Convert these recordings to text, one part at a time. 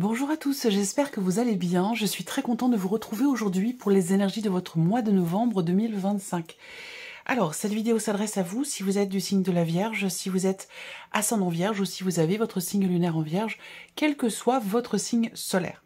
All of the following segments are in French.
Bonjour à tous, j'espère que vous allez bien. Je suis très content de vous retrouver aujourd'hui pour les énergies de votre mois de novembre 2025. Alors, cette vidéo s'adresse à vous si vous êtes du signe de la Vierge, si vous êtes ascendant Vierge ou si vous avez votre signe lunaire en Vierge, quel que soit votre signe solaire.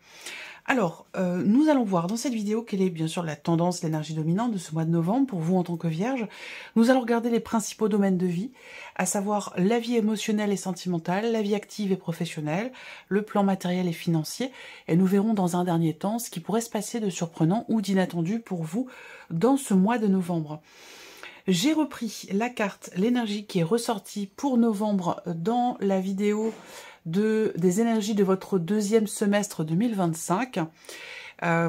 Alors, nous allons voir dans cette vidéo quelle est bien sûr la tendance, l'énergie dominante de ce mois de novembre pour vous en tant que Vierge. Nous allons regarder les principaux domaines de vie, à savoir la vie émotionnelle et sentimentale, la vie active et professionnelle, le plan matériel et financier, et nous verrons dans un dernier temps ce qui pourrait se passer de surprenant ou d'inattendu pour vous dans ce mois de novembre. J'ai repris la carte, l'énergie qui est ressortie pour novembre dans la vidéo des énergies de votre deuxième semestre 2025.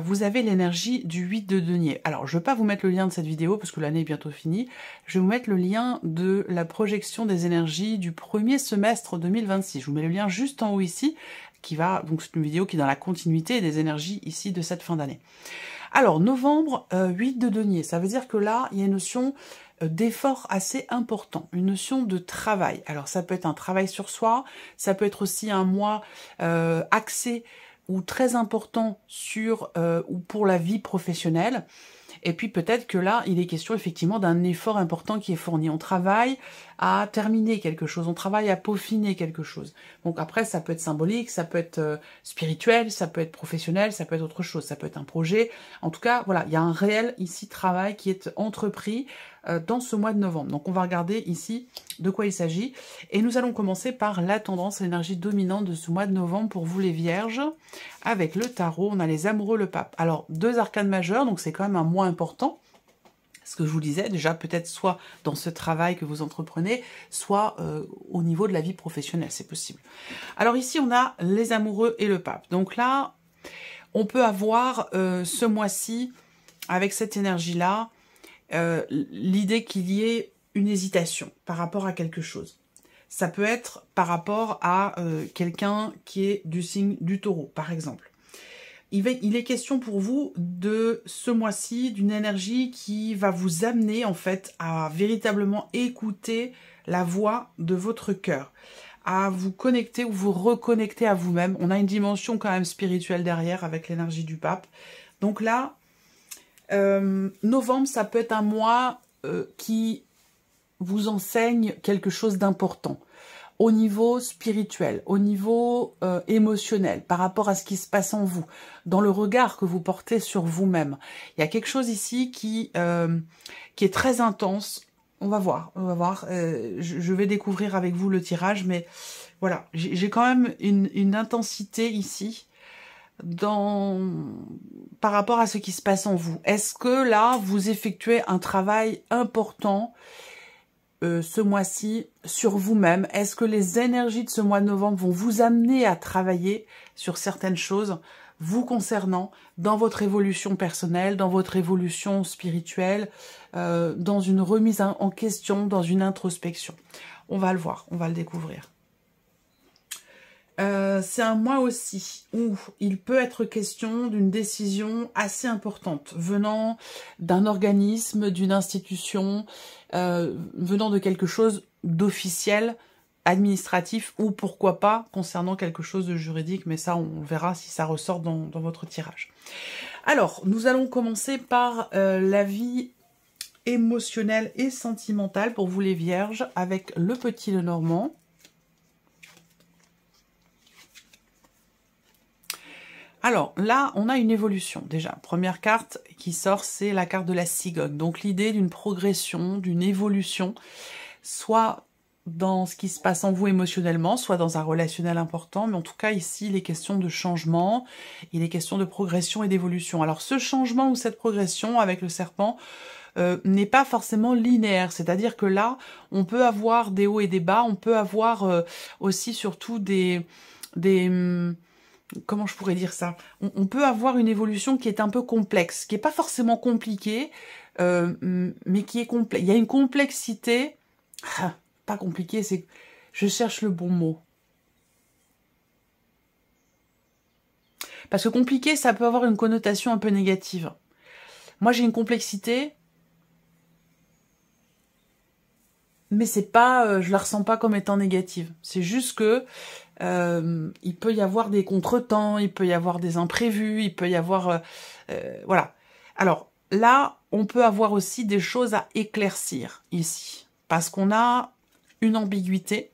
Vous avez l'énergie du 8 de denier. Alors, je ne vais pas vous mettre le lien de cette vidéo parce que l'année est bientôt finie. Je vais vous mettre le lien de la projection des énergies du premier semestre 2026. Je vous mets le lien juste en haut ici, donc c'est une vidéo qui est dans la continuité des énergies ici de cette fin d'année. Alors, novembre, 8 de denier, ça veut dire que là, il y a une notion d'effort assez important, une notion de travail. Alors, ça peut être un travail sur soi, ça peut être aussi un mois axé ou très important sur ou pour la vie professionnelle. Et puis peut-être que là, il est question effectivement d'un effort important qui est fourni. On travaille à terminer quelque chose, on travaille à peaufiner quelque chose. Donc après, ça peut être symbolique, ça peut être spirituel, ça peut être professionnel, ça peut être autre chose, ça peut être un projet. En tout cas, voilà, il y a un réel ici travail qui est entrepris dans ce mois de novembre. Donc on va regarder ici de quoi il s'agit. Et nous allons commencer par la tendance, l'énergie dominante de ce mois de novembre pour vous les Vierges. Avec le tarot, on a les amoureux, le pape. Alors, deux arcanes majeures, donc c'est quand même un mois important. Ce que je vous disais, déjà peut-être soit dans ce travail que vous entreprenez, soit au niveau de la vie professionnelle, c'est possible. Alors ici, on a les amoureux et le pape. Donc là, on peut avoir ce mois-ci, avec cette énergie-là, l'idée qu'il y ait une hésitation par rapport à quelque chose. Ça peut être par rapport à quelqu'un qui est du signe du taureau, par exemple. Il est question pour vous de ce mois-ci, d'une énergie qui va vous amener en fait à véritablement écouter la voix de votre cœur, à vous connecter ou vous reconnecter à vous-même. On a une dimension quand même spirituelle derrière avec l'énergie du pape. Donc là, novembre, ça peut être un mois qui vous enseigne quelque chose d'important au niveau spirituel, au niveau émotionnel, par rapport à ce qui se passe en vous, dans le regard que vous portez sur vous-même. Il y a quelque chose ici qui est très intense. On va voir. Je vais découvrir avec vous le tirage, mais voilà, j'ai quand même une intensité ici par rapport à ce qui se passe en vous. Est-ce que là, vous effectuez un travail important ce mois-ci sur vous-même? Est-ce que les énergies de ce mois de novembre vont vous amener à travailler sur certaines choses vous concernant dans votre évolution personnelle, dans votre évolution spirituelle, dans une remise en question, dans une introspection? On va le voir, on va le découvrir. C'est un mois aussi où il peut être question d'une décision assez importante venant d'un organisme, d'une institution, venant de quelque chose d'officiel, administratif ou pourquoi pas concernant quelque chose de juridique, mais ça on verra si ça ressort dans votre tirage. Alors, nous allons commencer par la vie émotionnelle et sentimentale pour vous les Vierges avec le petit Lenormand. Alors là, on a une évolution déjà. Première carte qui sort, c'est la carte de la cigogne. Donc l'idée d'une progression, d'une évolution, soit dans ce qui se passe en vous émotionnellement, soit dans un relationnel important. Mais en tout cas, ici, il est question de changement, il est question de progression et d'évolution. Alors ce changement ou cette progression avec le serpent n'est pas forcément linéaire. C'est-à-dire que là, on peut avoir des hauts et des bas, on peut avoir aussi surtout comment je pourrais dire ça? On peut avoir une évolution qui est un peu complexe, qui n'est pas forcément compliquée, mais qui est complexe. Il y a une complexité, pas compliquée, c'est... Je cherche le bon mot. Parce que compliqué, ça peut avoir une connotation un peu négative. Moi, j'ai une complexité, mais c'est pas, je la ressens pas comme étant négative. C'est juste que il peut y avoir des contretemps, il peut y avoir des imprévus, il peut y avoir... voilà. Alors, là, on peut avoir aussi des choses à éclaircir ici, parce qu'on a une ambiguïté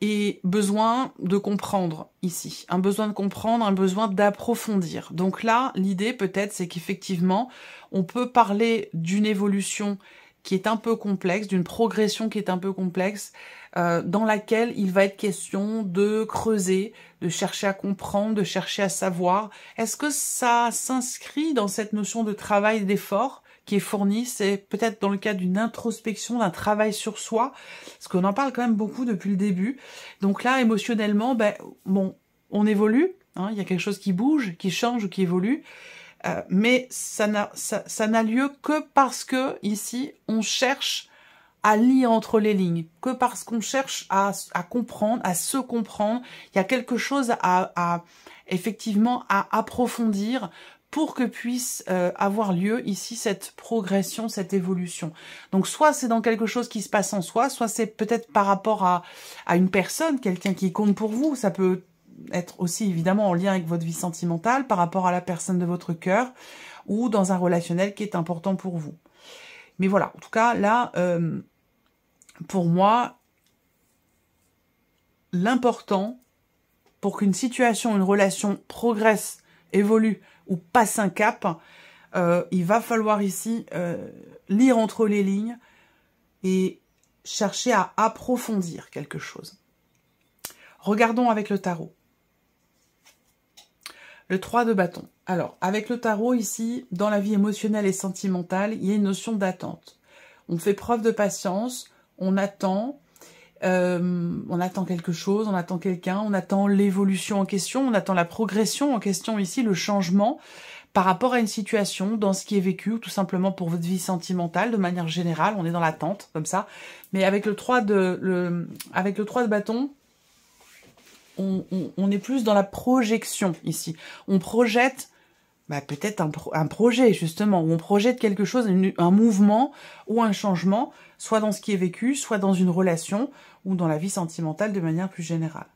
et besoin de comprendre ici. Un besoin de comprendre, un besoin d'approfondir. Donc là, l'idée peut-être, c'est qu'effectivement, on peut parler d'une évolution qui est un peu complexe, d'une progression qui est un peu complexe, dans laquelle il va être question de creuser, de chercher à comprendre, de chercher à savoir. Est-ce que ça s'inscrit dans cette notion de travail et d'effort qui est fournie? C'est peut-être dans le cadre d'une introspection, d'un travail sur soi, parce qu'on en parle quand même beaucoup depuis le début. Donc là, émotionnellement, bon, on évolue, hein, il y a quelque chose qui bouge, qui change ou qui évolue, mais ça n'a lieu que parce que, ici, on cherche à lire entre les lignes, que parce qu'on cherche à comprendre, à se comprendre. Il y a quelque chose effectivement à approfondir pour que puisse avoir lieu ici cette progression, cette évolution. Donc soit c'est dans quelque chose qui se passe en soi, soit c'est peut-être par rapport à une personne, quelqu'un qui compte pour vous. Ça peut être aussi évidemment en lien avec votre vie sentimentale, par rapport à la personne de votre cœur, ou dans un relationnel qui est important pour vous. Mais voilà, en tout cas là... pour moi, l'important pour qu'une situation, une relation progresse, évolue ou passe un cap, il va falloir ici lire entre les lignes et chercher à approfondir quelque chose. Regardons avec le tarot. Le 3 de bâton. Alors, avec le tarot ici, dans la vie émotionnelle et sentimentale, il y a une notion d'attente. On fait preuve de patience. On attend quelque chose, on attend quelqu'un, on attend l'évolution en question, on attend la progression en question ici, le changement par rapport à une situation, dans ce qui est vécu, ou tout simplement pour votre vie sentimentale, de manière générale, on est dans l'attente, comme ça. Mais avec le 3 de bâton, on est plus dans la projection ici. On projette peut-être un projet, justement, où on projette quelque chose, un mouvement ou un changement, soit dans ce qui est vécu, soit dans une relation, ou dans la vie sentimentale de manière plus générale.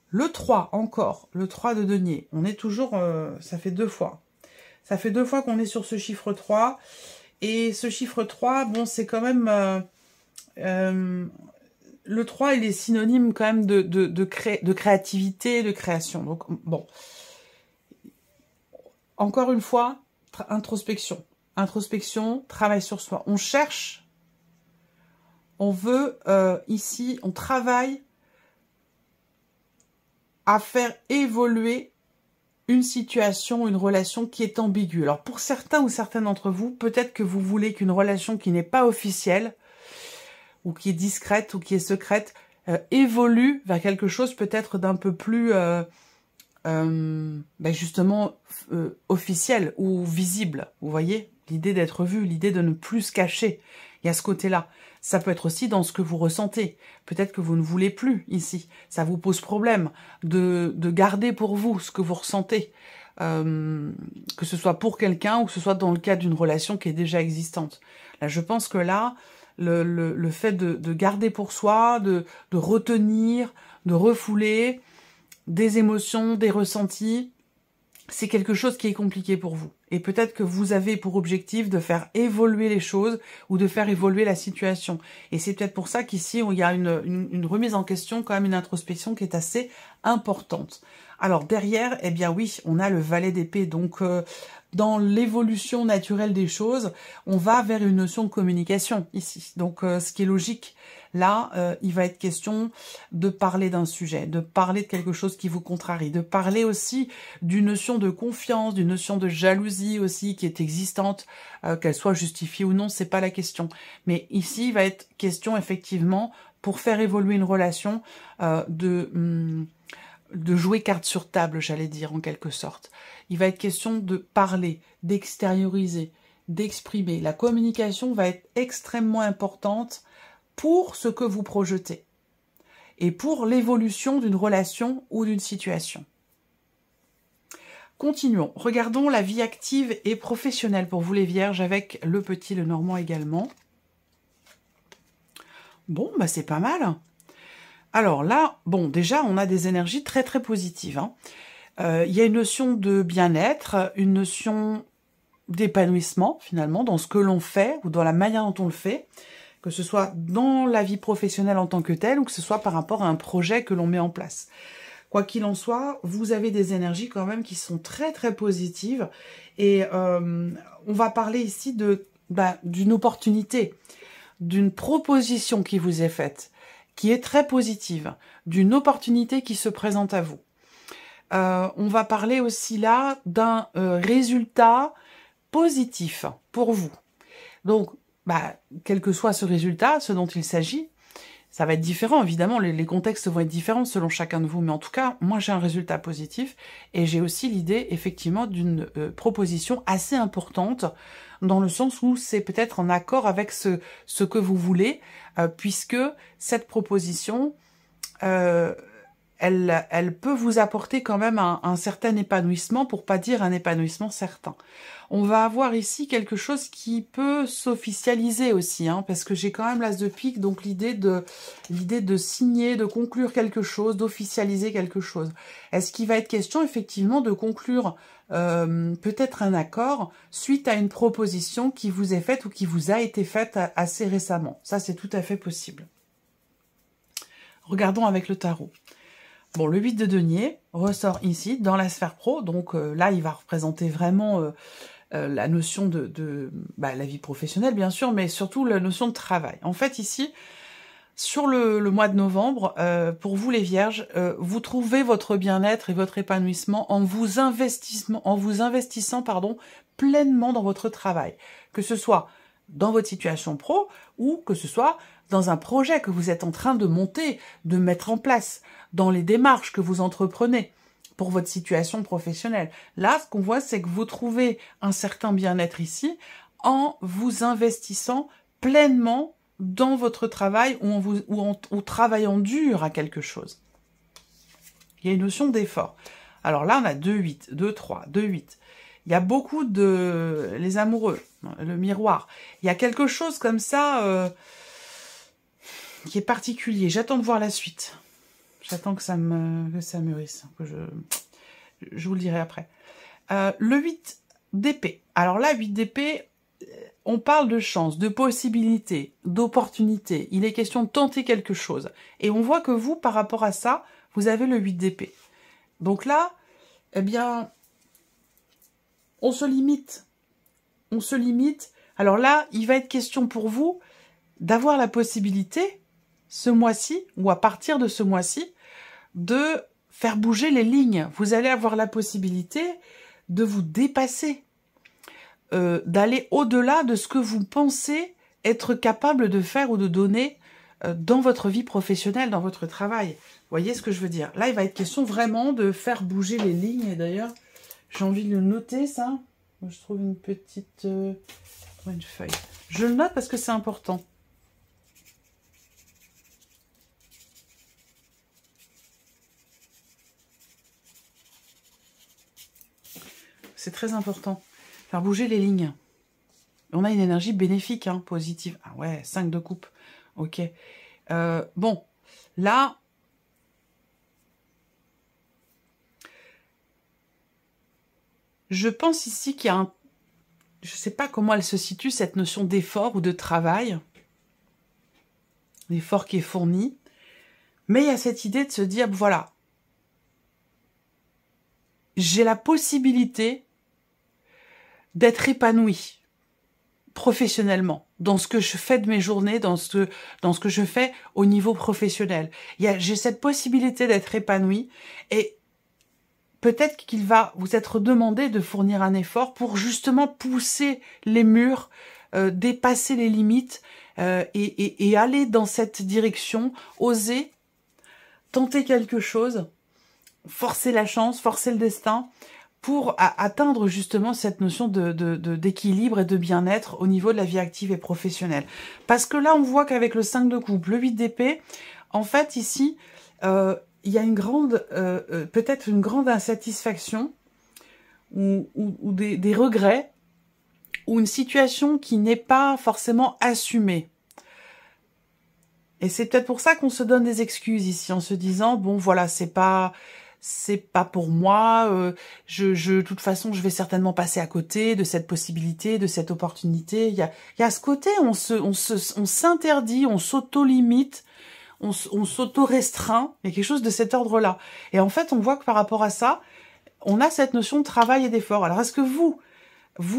Le 3, encore, le 3 de denier, on est toujours, ça fait 2 fois. Ça fait 2 fois qu'on est sur ce chiffre 3, et ce chiffre 3, bon, c'est quand même... le 3, il est synonyme quand même de créativité, de création. Donc, bon... Encore une fois, introspection. Introspection, travail sur soi. On cherche, on veut, ici, on travaille à faire évoluer une situation, une relation qui est ambiguë. Alors, pour certains ou certaines d'entre vous, peut-être que vous voulez qu'une relation qui n'est pas officielle, ou qui est discrète, ou qui est secrète, évolue vers quelque chose peut-être d'un peu plus... justement officiel ou visible, vous voyez, l'idée d'être vu, l'idée de ne plus se cacher, il y a ce côté-là. Ça peut être aussi dans ce que vous ressentez, peut-être que vous ne voulez plus ici, ça vous pose problème de garder pour vous ce que vous ressentez, que ce soit pour quelqu'un ou que ce soit dans le cadre d'une relation qui est déjà existante. Là, je pense que là, le fait de garder pour soi, de retenir, de refouler, des émotions, des ressentis, c'est quelque chose qui est compliqué pour vous. Et peut-être que vous avez pour objectif de faire évoluer les choses ou de faire évoluer la situation. Et c'est peut-être pour ça qu'ici, il y a une remise en question, quand même une introspection qui est assez importante. Alors derrière, eh bien oui, on a le valet d'épée. Donc dans l'évolution naturelle des choses, on va vers une notion de communication ici. Donc ce qui est logique. Là, il va être question de parler d'un sujet, de parler de quelque chose qui vous contrarie, de parler aussi d'une notion de confiance, d'une notion de jalousie aussi qui est existante, qu'elle soit justifiée ou non, c'est pas la question. Mais ici, il va être question effectivement, pour faire évoluer une relation, de jouer carte sur table, j'allais dire en quelque sorte. Il va être question de parler, d'extérioriser, d'exprimer. La communication va être extrêmement importante pour ce que vous projetez et pour l'évolution d'une relation ou d'une situation. Continuons. Regardons la vie active et professionnelle pour vous les vierges avec le petit Lenormand également. Bon, c'est pas mal. Alors là, bon, déjà, on a des énergies très très positives, hein. Il y a une notion de bien-être, une notion d'épanouissement, finalement, dans ce que l'on fait, ou dans la manière dont on le fait, que ce soit dans la vie professionnelle en tant que telle, ou que ce soit par rapport à un projet que l'on met en place. Quoi qu'il en soit, vous avez des énergies quand même qui sont très très positives, et on va parler ici d'une opportunité, d'une proposition qui vous est faite, qui est très positive, d'une opportunité qui se présente à vous. On va parler aussi là d'un résultat positif pour vous. Donc, quel que soit ce résultat, ce dont il s'agit, ça va être différent, évidemment, les contextes vont être différents selon chacun de vous, mais en tout cas, moi j'ai un résultat positif, et j'ai aussi l'idée, effectivement, d'une proposition assez importante, dans le sens où c'est peut-être en accord avec ce que vous voulez, puisque cette proposition, elle peut vous apporter quand même un certain épanouissement, pour pas dire un épanouissement certain. On va avoir ici quelque chose qui peut s'officialiser aussi, hein, parce que j'ai quand même l'as de pique, donc l'idée de signer, de conclure quelque chose, d'officialiser quelque chose. Est-ce qu'il va être question effectivement de conclure peut-être un accord suite à une proposition qui vous est faite ou qui vous a été faite assez récemment? Ça, c'est tout à fait possible. Regardons avec le tarot. Bon, le 8 de denier ressort ici, dans la sphère pro, donc là, il va représenter vraiment la notion de la vie professionnelle, bien sûr, mais surtout la notion de travail. En fait, ici, sur le mois de novembre, pour vous les vierges, vous trouvez votre bien-être et votre épanouissement en vous investissant pleinement dans votre travail. Que ce soit dans votre situation pro ou que ce soit dans un projet que vous êtes en train de monter, de mettre en place, dans les démarches que vous entreprenez pour votre situation professionnelle. Là, ce qu'on voit, c'est que vous trouvez un certain bien-être ici en vous investissant pleinement dans votre travail ou travaillant dur à quelque chose. Il y a une notion d'effort. Alors là, on a 2-8, 2-3, 2-8. Il y a beaucoup de... les amoureux, le miroir. Il y a quelque chose comme ça qui est particulier. J'attends de voir la suite. J'attends que ça mûrisse. Que je vous le dirai après. Le 8 d'épée. Alors là, 8 d'épée, on parle de chance, de possibilité, d'opportunité. Il est question de tenter quelque chose. Et on voit que vous, par rapport à ça, vous avez le 8 d'épée. Donc là, eh bien, on se limite. On se limite. Alors là, il va être question pour vous d'avoir la possibilité, ce mois-ci, ou à partir de ce mois-ci, de faire bouger les lignes. Vous allez avoir la possibilité de vous dépasser, d'aller au-delà de ce que vous pensez être capable de faire ou de donner dans votre vie professionnelle, dans votre travail. Vous voyez ce que je veux dire? Là, il va être question vraiment de faire bouger les lignes. Et d'ailleurs, j'ai envie de le noter, ça. Je trouve une petite... une feuille. Je le note parce que c'est important. C'est très important. Faire bouger les lignes. On a une énergie bénéfique, hein, positive. Ah ouais, 5 de coupe. Ok. Bon, là... Je pense ici qu'il y a un... Je ne sais pas comment elle se situe, cette notion d'effort ou de travail. L'effort qui est fourni. Mais il y a cette idée de se dire, voilà, j'ai la possibilité d'être épanouie professionnellement, dans ce que je fais de mes journées, dans ce que je fais au niveau professionnel. J'ai cette possibilité d'être épanouie et peut-être qu'il va vous être demandé de fournir un effort pour justement pousser les murs, dépasser les limites et aller dans cette direction, oser tenter quelque chose, forcer la chance, forcer le destin, pour atteindre justement cette notion d'équilibre et de bien-être au niveau de la vie active et professionnelle. Parce que là, on voit qu'avec le 5 de coupe, le 8 d'épée, en fait, ici, il y a une grande, peut-être une grande insatisfaction ou des regrets ou une situation qui n'est pas forcément assumée. Et c'est peut-être pour ça qu'on se donne des excuses ici, en se disant, bon voilà, c'est pas pour moi, de toute façon, je vais certainement passer à côté de cette possibilité, de cette opportunité. Il y a ce côté, on s'interdit, on s'auto-limite, on s'auto-restreint, il y a quelque chose de cet ordre-là. Et en fait, on voit que par rapport à ça, on a cette notion de travail et d'effort. Alors, est-ce que vous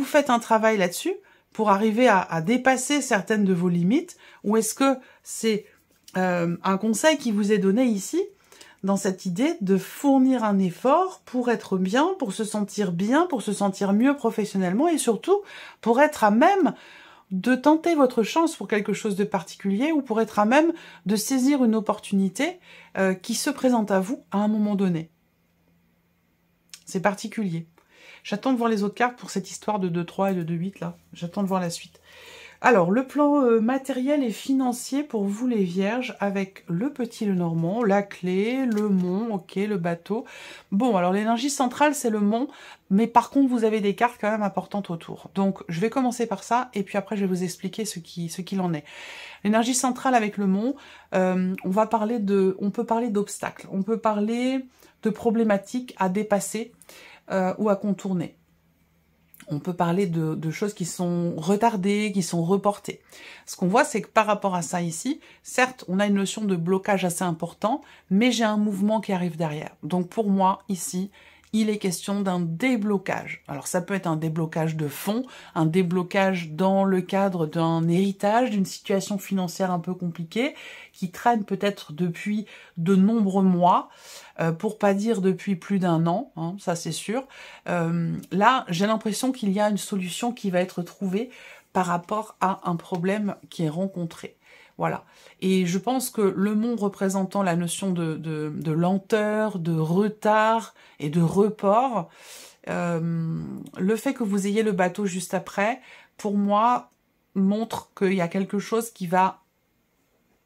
faites un travail là-dessus pour arriver à dépasser certaines de vos limites, ou est-ce que c'est un conseil qui vous est donné ici, dans cette idée de fournir un effort pour être bien, pour se sentir mieux professionnellement, et surtout pour être à même de tenter votre chance pour quelque chose de particulier, ou pour être à même de saisir une opportunité qui se présente à vous à un moment donné. C'est particulier. J'attends de voir les autres cartes pour cette histoire de 2-3 et de 2-8 là. J'attends de voir la suite. Alors, le plan matériel et financier pour vous les vierges, avec le petit Lenormand, la clé, le mont, ok, le bateau. Bon, alors l'énergie centrale, c'est le mont, mais par contre, vous avez des cartes quand même importantes autour. Donc, je vais commencer par ça, et puis après, je vais vous expliquer ce qu'il en est. L'énergie centrale avec le mont, on peut parler d'obstacles, on peut parler de problématiques à dépasser ou à contourner. On peut parler de choses qui sont retardées, qui sont reportées. Ce qu'on voit, c'est que par rapport à ça ici, certes, on a une notion de blocage assez important, mais j'ai un mouvement qui arrive derrière. Donc pour moi, ici, il est question d'un déblocage. Alors ça peut être un déblocage de fonds, un déblocage dans le cadre d'un héritage, d'une situation financière un peu compliquée, qui traîne peut-être depuis de nombreux mois, pour pas dire depuis plus d'un an, hein, ça c'est sûr. Là, j'ai l'impression qu'il y a une solution qui va être trouvée par rapport à un problème qui est rencontré. Voilà. Et je pense que le mont représentant la notion de lenteur, de retard et de report, le fait que vous ayez le bateau juste après, pour moi, montre qu'il y a quelque chose qui va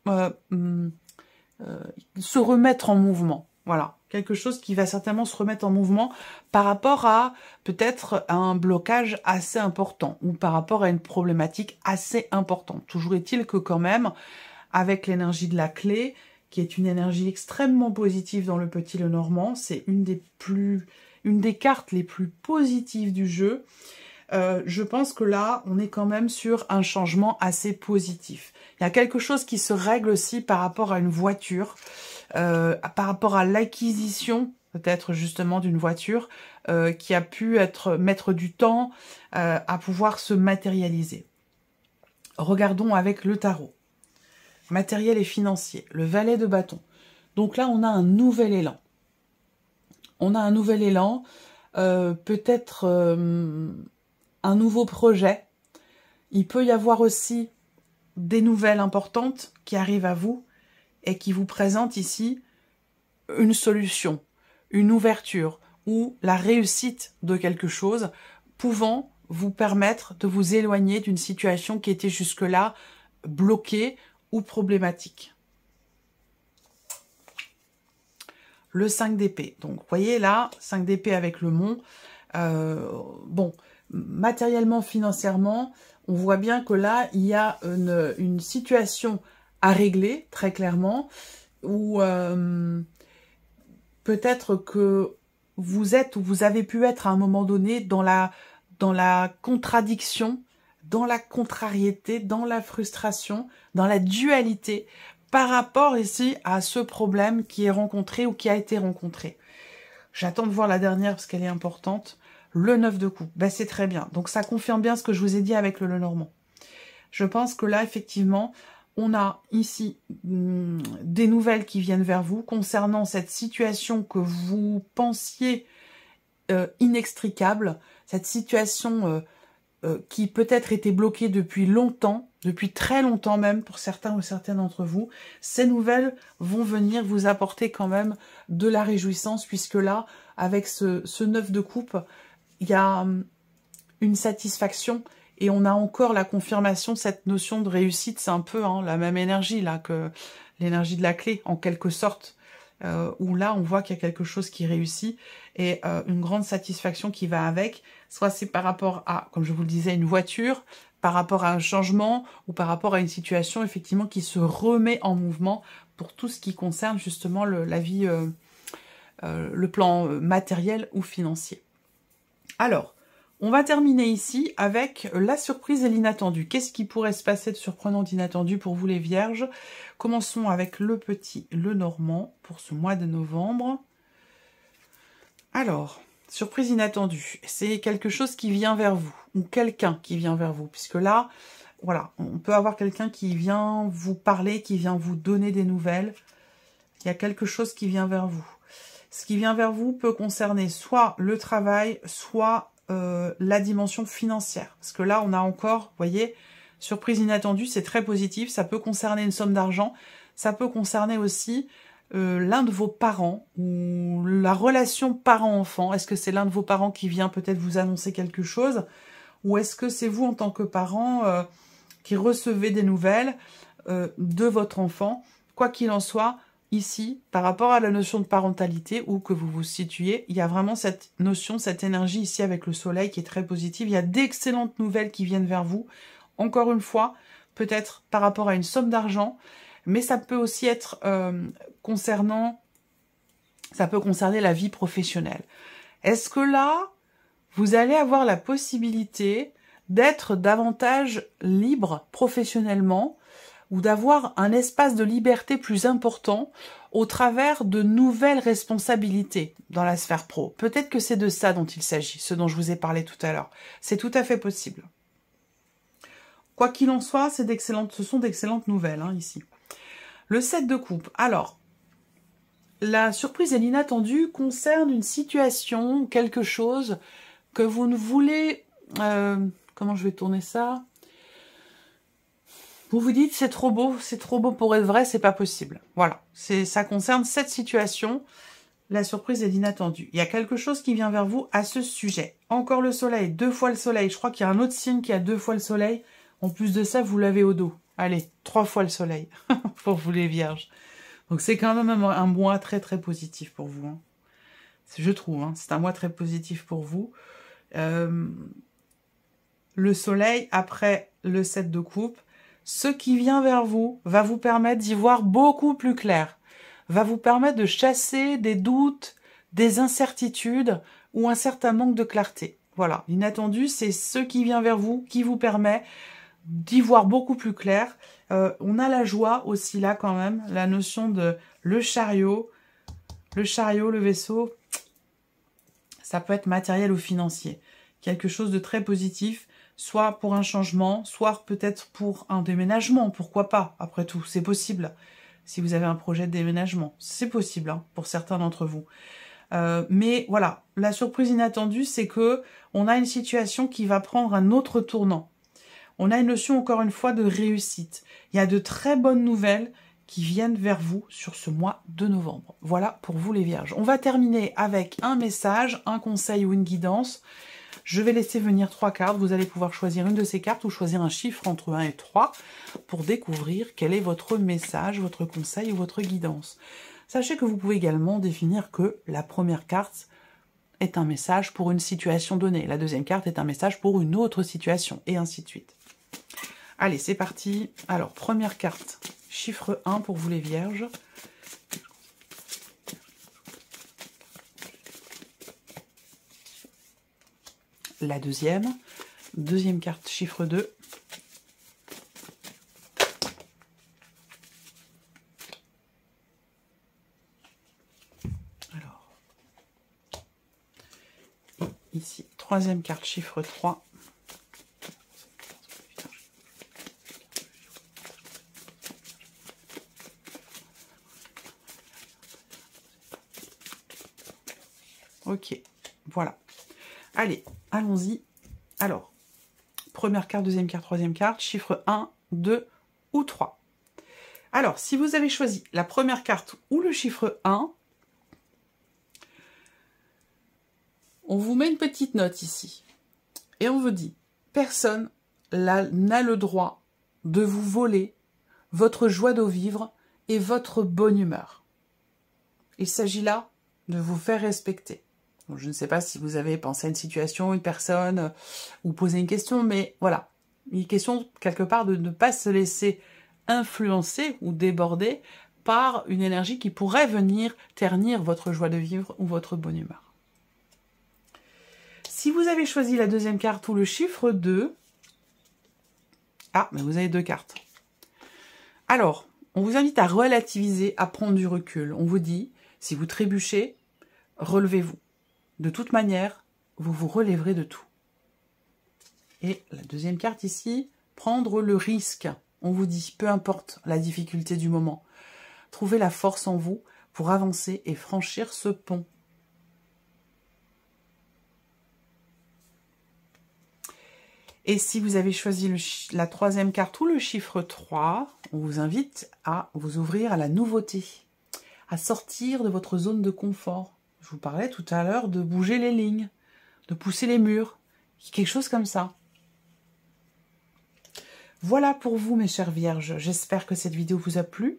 se remettre en mouvement. Voilà, quelque chose qui va certainement se remettre en mouvement par rapport à peut-être un blocage assez important ou par rapport à une problématique assez importante. Toujours est-il que quand même, avec l'énergie de la clé, qui est une énergie extrêmement positive dans le petit Lenormand, c'est une des cartes les plus positives du jeu. Je pense que là, on est quand même sur un changement assez positif. Il y a quelque chose qui se règle aussi par rapport à une voiture, par rapport à l'acquisition, peut-être justement d'une voiture, qui a pu mettre du temps à pouvoir se matérialiser. Regardons avec le tarot. Matériel et financier, le valet de bâton. Donc là, on a un nouvel élan. On a un nouvel élan, peut-être un nouveau projet. Il peut y avoir aussi des nouvelles importantes qui arrivent à vous et qui vous présentent ici une solution, une ouverture ou la réussite de quelque chose pouvant vous permettre de vous éloigner d'une situation qui était jusque-là bloquée ou problématique. Le 5 d'épée. Donc, vous voyez là, 5 d'épée avec le mont. Bon, matériellement, financièrement, on voit bien que là, il y a une situation à régler, très clairement, où peut-être que vous êtes ou vous avez pu être à un moment donné dans la contradiction, dans la contrariété, dans la frustration, dans la dualité, par rapport ici à ce problème qui est rencontré ou qui a été rencontré. J'attends de voir la dernière parce qu'elle est importante. Le 9 de coupe, ben c'est très bien. Donc ça confirme bien ce que je vous ai dit avec le Lenormand. Je pense que là, effectivement, on a ici des nouvelles qui viennent vers vous concernant cette situation que vous pensiez inextricable, cette situation qui peut-être était bloquée depuis longtemps, depuis très longtemps même pour certains ou certaines d'entre vous. Ces nouvelles vont venir vous apporter quand même de la réjouissance, puisque là, avec ce 9 de coupe, il y a une satisfaction et on a encore la confirmation de cette notion de réussite. C'est un peu la même énergie là que l'énergie de la clé, en quelque sorte, où là, on voit qu'il y a quelque chose qui réussit et une grande satisfaction qui va avec. Soit c'est par rapport à, comme je vous le disais, une voiture, par rapport à un changement ou par rapport à une situation effectivement qui se remet en mouvement pour tout ce qui concerne justement la vie, le plan matériel ou financier. Alors, on va terminer ici avec la surprise et l'inattendu. Qu'est-ce qui pourrait se passer de surprenant, d'inattendu pour vous les vierges? Commençons avec le petit, le normand, pour ce mois de novembre. Alors, surprise inattendue, c'est quelque chose qui vient vers vous, ou quelqu'un qui vient vers vous, puisque là, voilà, on peut avoir quelqu'un qui vient vous parler, qui vient vous donner des nouvelles. Il y a quelque chose qui vient vers vous. Ce qui vient vers vous peut concerner soit le travail, soit la dimension financière. Parce que là, on a encore, vous voyez, surprise inattendue, c'est très positif. Ça peut concerner une somme d'argent. Ça peut concerner aussi l'un de vos parents ou la relation parent-enfant. Est-ce que c'est l'un de vos parents qui vient peut-être vous annoncer quelque chose? Ou est-ce que c'est vous en tant que parent qui recevez des nouvelles de votre enfant? Quoi qu'il en soit, ici, par rapport à la notion de parentalité, où que vous vous situez, il y a vraiment cette notion, cette énergie ici avec le soleil qui est très positive. Il y a d'excellentes nouvelles qui viennent vers vous. Encore une fois, peut-être par rapport à une somme d'argent, mais ça peut aussi être ça peut concerner la vie professionnelle. Est-ce que là, vous allez avoir la possibilité d'être davantage libre professionnellement ou d'avoir un espace de liberté plus important au travers de nouvelles responsabilités dans la sphère pro? Peut-être que c'est de ça dont il s'agit, ce dont je vous ai parlé tout à l'heure. C'est tout à fait possible. Quoi qu'il en soit, ce sont d'excellentes nouvelles ici. Le 7 de coupe. Alors, la surprise et l'inattendu concernent une situation, quelque chose que vous ne voulez... comment je vais tourner ça? Vous vous dites, c'est trop beau pour être vrai, c'est pas possible. Voilà, ça concerne cette situation, la surprise et l'inattendu. Il y a quelque chose qui vient vers vous à ce sujet. Encore le soleil, 2 fois le soleil. Je crois qu'il y a un autre signe qui a 2 fois le soleil. En plus de ça, vous l'avez au dos. Allez, 3 fois le soleil pour vous les vierges. Donc c'est quand même un mois très très positif pour vous. Je trouve, c'est un mois très positif pour vous. Le soleil, après le 7 de coupe, ce qui vient vers vous va vous permettre d'y voir beaucoup plus clair, va vous permettre de chasser des doutes, des incertitudes ou un certain manque de clarté. Voilà, l'inattendu, c'est ce qui vient vers vous, qui vous permet d'y voir beaucoup plus clair. On a la joie aussi là quand même, la notion de le chariot, le vaisseau, ça peut être matériel ou financier. Quelque chose de très positif, soit pour un changement, soit peut-être pour un déménagement, pourquoi pas, après tout, c'est possible. Si vous avez un projet de déménagement, c'est possible pour certains d'entre vous. Mais voilà, la surprise inattendue, c'est que on a une situation qui va prendre un autre tournant. On a une notion, encore une fois, de réussite. Il y a de très bonnes nouvelles qui viennent vers vous sur ce mois de novembre. Voilà pour vous les vierges. On va terminer avec un message, un conseil ou une guidance. Je vais laisser venir 3 cartes. Vous allez pouvoir choisir une de ces cartes ou choisir un chiffre entre 1 et 3 pour découvrir quel est votre message, votre conseil ou votre guidance. Sachez que vous pouvez également définir que la première carte est un message pour une situation donnée. La deuxième carte est un message pour une autre situation, et ainsi de suite. Allez, c'est parti. Alors, première carte, chiffre 1 pour vous les vierges. La deuxième carte, chiffre 2. Alors, et ici, troisième carte, chiffre 3. Ok, voilà. Allez, allons-y. Alors, première carte, deuxième carte, troisième carte, chiffre 1, 2 ou 3. Alors, si vous avez choisi la première carte ou le chiffre 1, on vous met une petite note ici. Et on vous dit, personne n'a le droit de vous voler votre joie de vivre et votre bonne humeur. Il s'agit là de vous faire respecter. Je ne sais pas si vous avez pensé à une situation, une personne, ou posé une question, mais voilà. Il est question quelque part de ne pas se laisser influencer ou déborder par une énergie qui pourrait venir ternir votre joie de vivre ou votre bonne humeur. Si vous avez choisi la deuxième carte ou le chiffre 2, ah, mais vous avez 2 cartes. Alors, on vous invite à relativiser, à prendre du recul. On vous dit, si vous trébuchez, relevez-vous. De toute manière, vous vous relèverez de tout. Et la deuxième carte ici, prendre le risque. On vous dit, peu importe la difficulté du moment, trouvez la force en vous pour avancer et franchir ce pont. Et si vous avez choisi la troisième carte ou le chiffre 3, on vous invite à vous ouvrir à la nouveauté, à sortir de votre zone de confort. Je vous parlais tout à l'heure de bouger les lignes, de pousser les murs, quelque chose comme ça. Voilà pour vous, mes chères vierges. J'espère que cette vidéo vous a plu,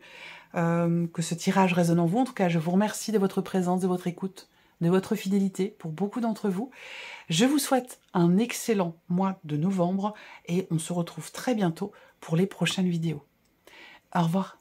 que ce tirage résonne en vous. En tout cas, je vous remercie de votre présence, de votre écoute, de votre fidélité pour beaucoup d'entre vous. Je vous souhaite un excellent mois de novembre et on se retrouve très bientôt pour les prochaines vidéos. Au revoir.